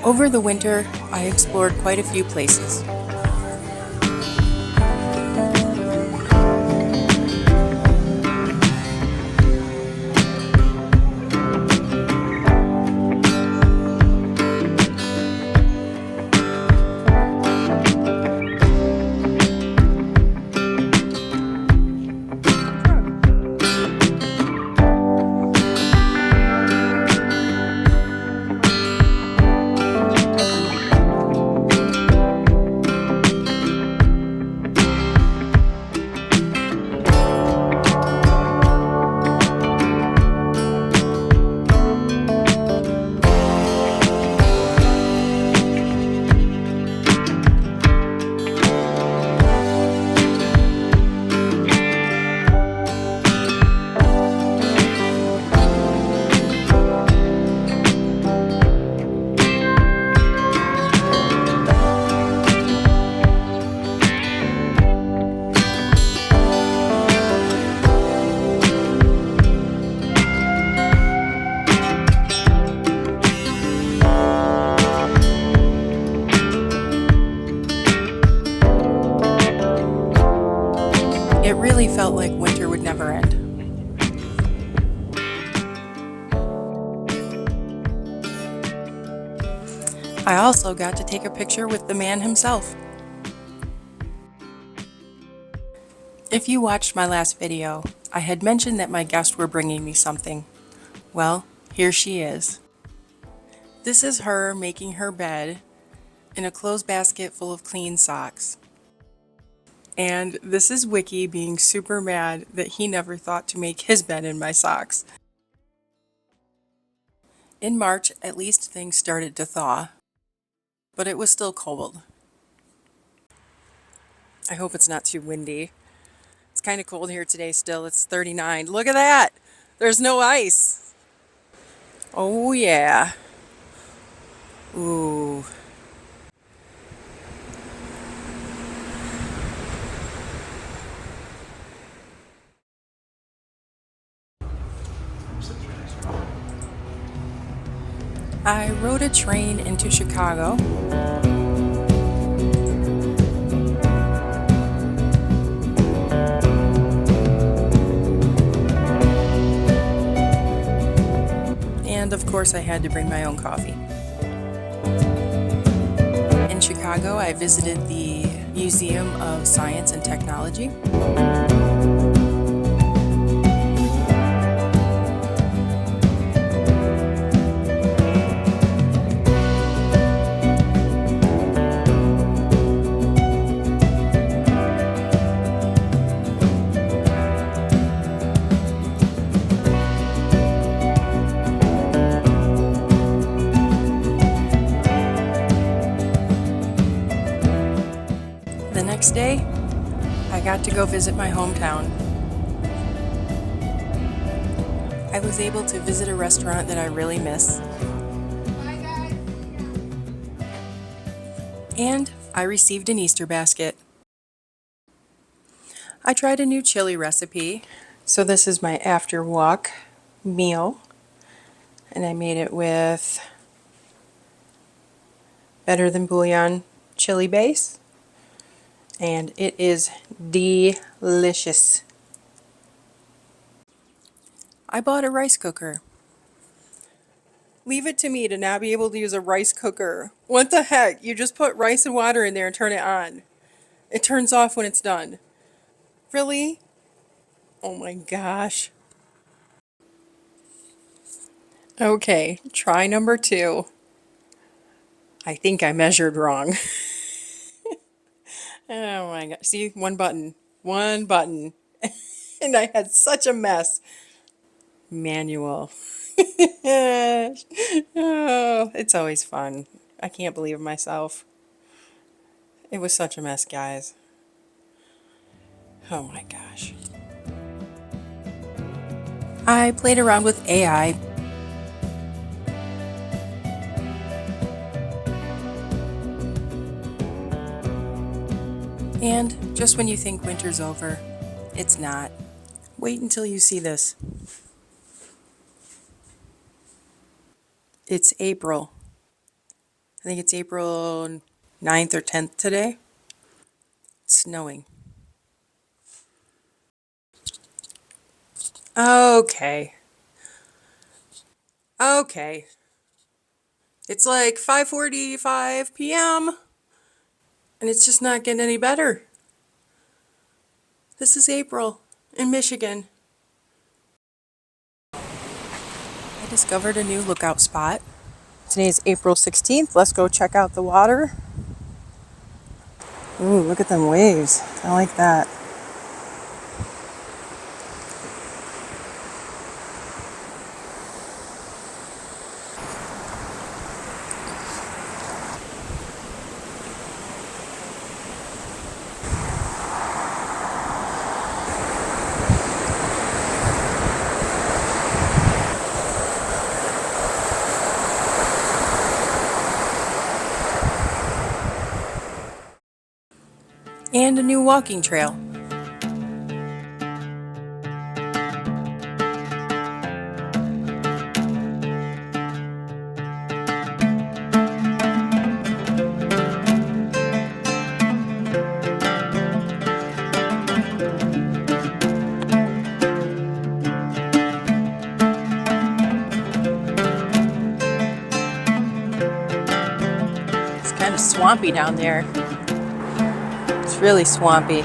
Over the winter, I explored quite a few places. It really felt like winter would never end. I also got to take a picture with the man himself. If you watched my last video, I had mentioned that my guests were bringing me something. Well, here she is. This is her making her bed in a clothes basket full of clean socks. And this is Wiki being super mad that he never thought to make his bed in my socks. In March, at least things started to thaw, but it was still cold. I hope it's not too windy. It's kind of cold here today still. It's 39. Look at that! There's no ice. Oh yeah. Ooh. I rode a train into Chicago. And of course, I had to bring my own coffee. In Chicago, I visited the Museum of Science and Technology. The next day, I got to go visit my hometown. I was able to visit a restaurant that I really miss. And I received an Easter basket. I tried a new chili recipe. So this is my after walk meal. And I made it with Better Than Bouillon chili base. And it is delicious. I bought a rice cooker. Leave it to me to not be able to use a rice cooker. What the heck? You just put rice and water in there and turn it on. It turns off when it's done. Really? Oh my gosh. Okay, try number 2. I think I measured wrong. Oh my god. See, one button. One button. And I had such a mess. Manual. Oh, it's always fun. I can't believe myself. It was such a mess, guys. Oh my gosh. I played around with AI. And just when you think winter's over, it's not. Wait until you see this. It's April, I think it's April 9th or 10th today. It's snowing. Okay. Okay. It's like 5:45 p.m. and it's just not getting any better. This is April in Michigan. I discovered a new lookout spot. Today is April 16th. Let's go check out the water. Ooh, look at them waves. I like that. And a new walking trail. It's kind of swampy down there. It's really swampy.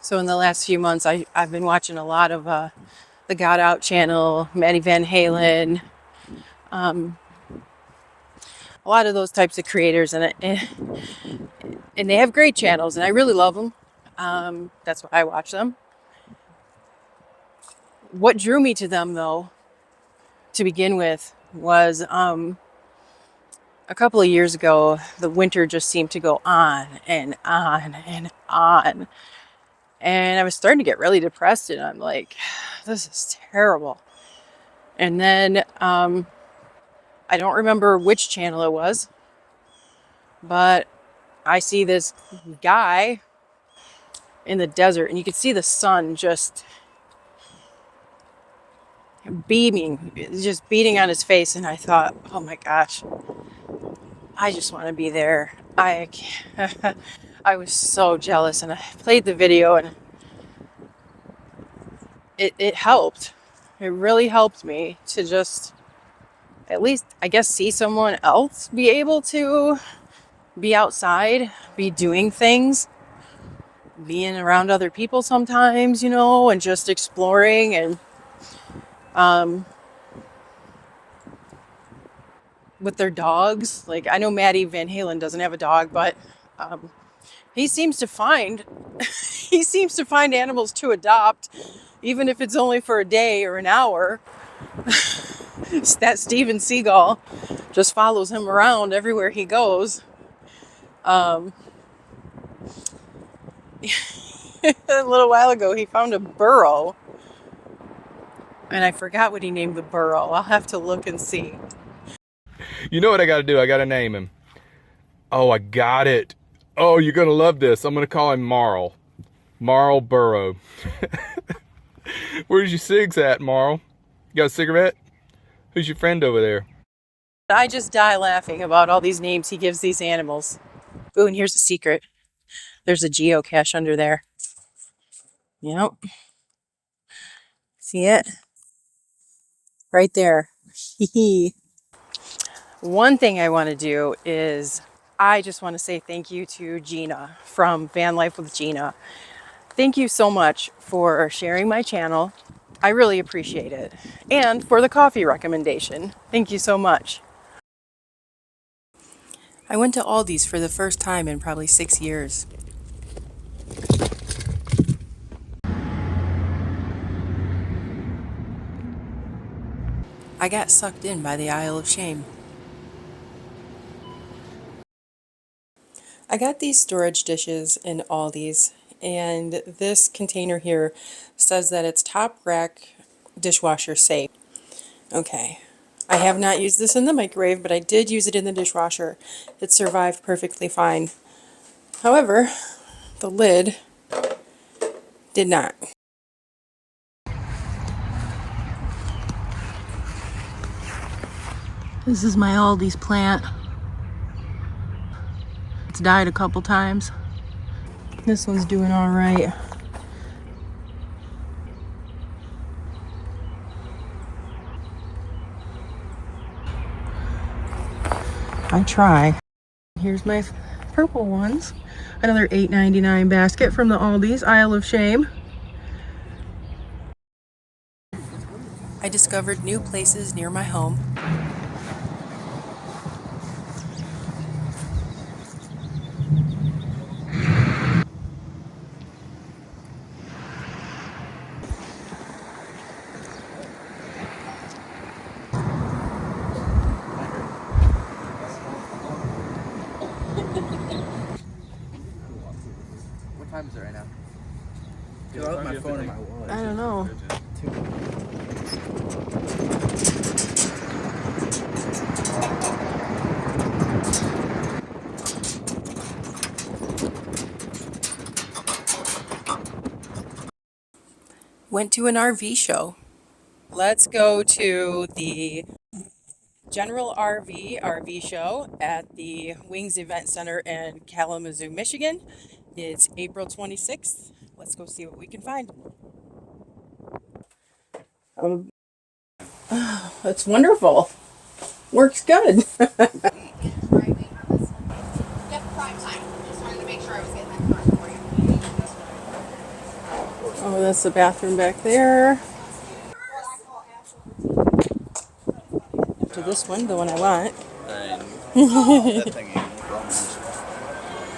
So in the last few months, I've been watching a lot of the Got Out channel, Maddie Van Halen, a lot of those types of creators, and they have great channels, and I really love them. That's why I watch them. What drew me to them, though, to begin with, was a couple of years ago, the winter just seemed to go on and on and on. And I was starting to get really depressed, and I'm like, this is terrible. And then I don't remember which channel it was, but I see this guy in the desert, and you could see the sun just beaming, just beating on his face. And I thought, oh my gosh, I just want to be there. I was so jealous, and I played the video, and it helped. It really helped me to just at least, I guess, see someone else be able to be outside, be doing things, being around other people sometimes, and just exploring. And with their dogs, like, I know Maddie Van Halen doesn't have a dog, but he seems to find he seems to find animals to adopt, even if it's only for a day or an hour. That Steven Seagal just follows him around everywhere he goes. A little while ago, he found a burrow, and I forgot what he named the burrow. I'll have to look and see. You know what I gotta do? I gotta name him. Oh, I got it. Oh, you're gonna love this. I'm gonna call him Marl. Marl Burrow. Where's your cigs at, Marl? You got a cigarette? Who's your friend over there? I just die laughing about all these names he gives these animals. Ooh, and here's a secret. There's a geocache under there. Yep. See it? Right there. One thing I want to do is I just want to say thank you to Gina from Van Life with Gina. Thank you so much for sharing my channel. I really appreciate it. And for the coffee recommendation. Thank you so much. I went to Aldi's for the first time in probably 6 years. I got sucked in by the Isle of Shame. I got these storage dishes in Aldi's, and this container here says that it's top rack dishwasher safe. Okay. I have not used this in the microwave, but I did use it in the dishwasher. It survived perfectly fine. However, the lid did not. This is my Aldi's plant. It's died a couple times. This one's doing all right. I try. Here's my purple ones. Another $8.99 basket from the Aldi's Isle of Shame. I discovered new places near my home. What time is it right now? Dude, I left my phone in my wallet. I don't know. Went to an RV show. Let's go to the General RV show at the Wings Event Center in Kalamazoo, Michigan. It's April 26th. Let's go see what we can find. It's wonderful. Works good. Yep, prime time. Just wanted to make sure I was getting that correct for you. Oh, that's the bathroom back there. To this one, the one I want. That thing ain't promised.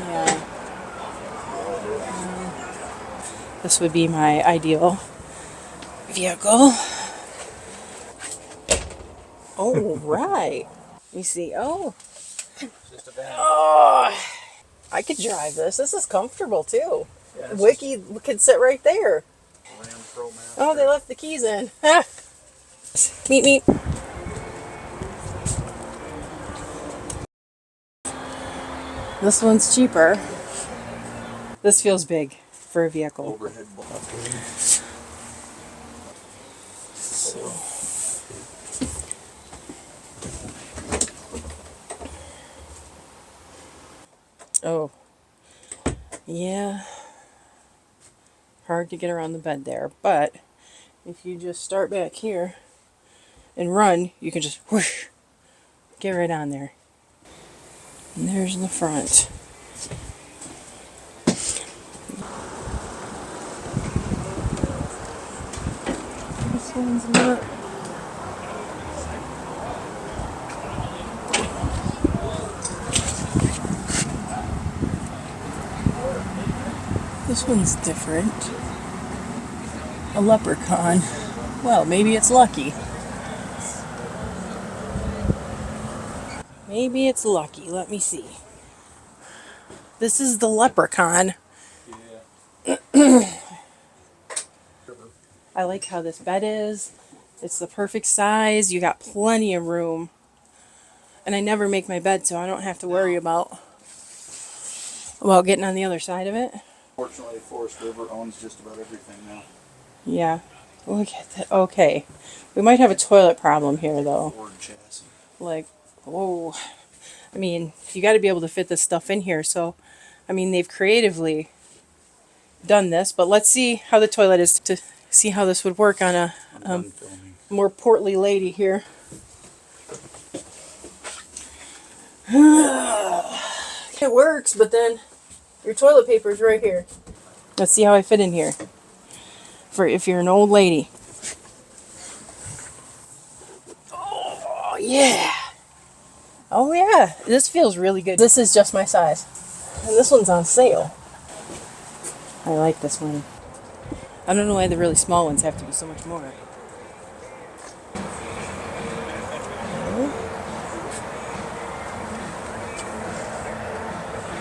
Yeah. This would be my ideal vehicle. Oh, right. You see, oh. Just a van. Oh, I could drive this. This is comfortable too. Yeah, Wiki could sit right there. Ram Pro Master. Oh, they left the keys in. Meet me. This one's cheaper. This feels big for a vehicle. Overhead block. Oh, yeah. Hard to get around the bed there, but if you just start back here and run, you can just whoosh, get right on there. And there's the front. This one's not. This one's different. A leprechaun. Well, maybe it's lucky. Maybe it's lucky. Let me see. This is the leprechaun. I like how this bed is. It's the perfect size. You got plenty of room. And I never make my bed, so I don't have to worry about getting on the other side of it. Fortunately, Forest River owns just about everything now. Yeah. Look at that. Okay. We might have a toilet problem here, though. Ford chassis. Like, whoa. I mean, you got to be able to fit this stuff in here. So, I mean, they've creatively done this. But let's see how the toilet is to see how this would work on a I'm done filming. more portly lady here. It works, but then your toilet paper is right here. Let's see how I fit in here. For if you're an old lady. Oh, yeah. Oh, yeah. This feels really good. This is just my size. And this one's on sale. I like this one. I don't know why the really small ones have to be so much more.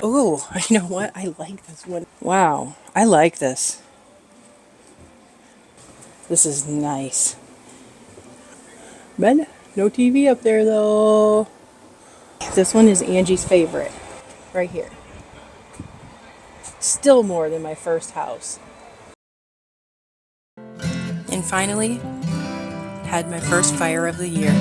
Oh, you know what? I like this one. Wow, I like this. This is nice. But no TV up there though. This one is Angie's favorite. Right here. Still more than my first house. And finally, had my first fire of the year.